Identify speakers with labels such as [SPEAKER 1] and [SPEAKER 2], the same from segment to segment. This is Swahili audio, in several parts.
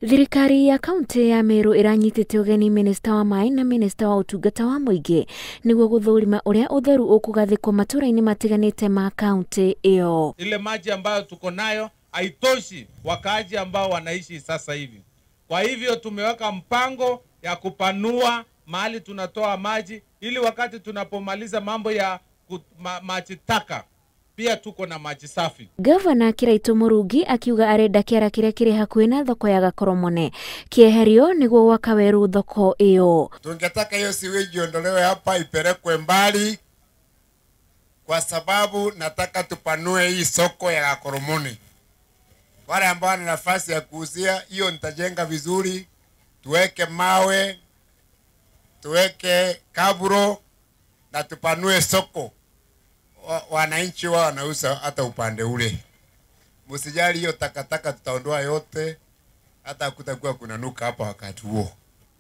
[SPEAKER 1] Thirikari ya kaunti ya Meru iranyitite ugeni minista wa maai na minista wa utungata wa muingi niguo guthurima uria utheru ukugathikwo maturaini matiganite ma kaunti iyo.
[SPEAKER 2] Ile maji ambayo tuko nayo haitoshi wakaaji ambao wanaishi sasa hivi. Kwa hivyo tumeweka mpango ya kupanua mahali tunatoa maji ili wakati tunapomaliza mambo ya maji taka pia tuko na maji safi.
[SPEAKER 1] Gavana Kiraito Murugi akiuga arenda kiara kiria kiri hakuhi na thoko ya Gakoromone kieherio niguo waka weru thoko iyo.
[SPEAKER 3] Tungetaka hiyo siweji ondolewe hapa ipelekwe mbali, kwa sababu nataka tupanue hii soko ya Gakoromone. Wale ambao wana nafasi ya kuuzia hiyo nitajenga vizuri, tuweke mawe, tuweke kaburo na tupanue soko. Wananchi wao wanauza hata upande ule. Msijali hiyo takataka tutaondoa yote, hata kutakuwa kunanuka hapa wakati huo.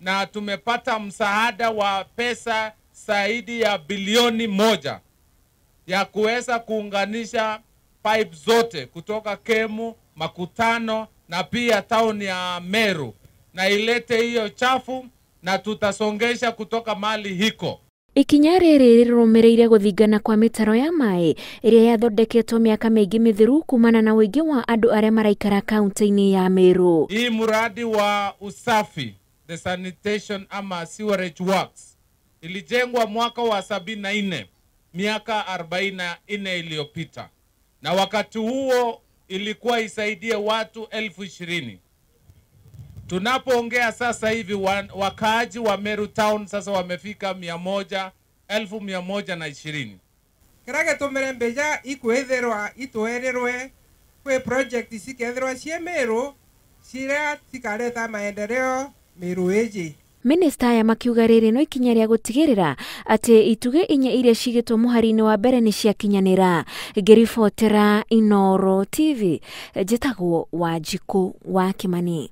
[SPEAKER 2] Na tumepata msaada wa pesa zaidi ya bilioni 1 ya kuweza kuunganisha pipe zote kutoka Kemu, Makutano na pia town ya Meru, na ilete hiyo chafu na tutasongesha kutoka mali hiko.
[SPEAKER 1] Ikinya riri rirumireire guthingana kwa mitaaro ya maai iria yathondeketwo miaka mingi mithiru kumana na wingi wa andu aria maraikara kaunti-ini ya Meru.
[SPEAKER 2] Hii muradi wa usafi, the sanitation ama sewerage works, ilijengwa mwaka wa 74, miaka 44 iliyopita. Na wakati huo ilikuwa isaidie watu 20,000. Tunapoongea sasa hivi wakaaji wa Meru town sasa wamefika 120,000.
[SPEAKER 4] Kirage tumerembeja ikuetherwa ituererwe kwe project siketherwa cie Meru ciria tikareta maendeleo Meru eji.
[SPEAKER 1] Minista ya makiuga riri no ikinya ria gutigirira ati ituge inya iria cigitwo muhari-ini wa mbere ni ciakinyanira. Ngiribotera Inooro TV, njitagwo wa giko wa Kimani.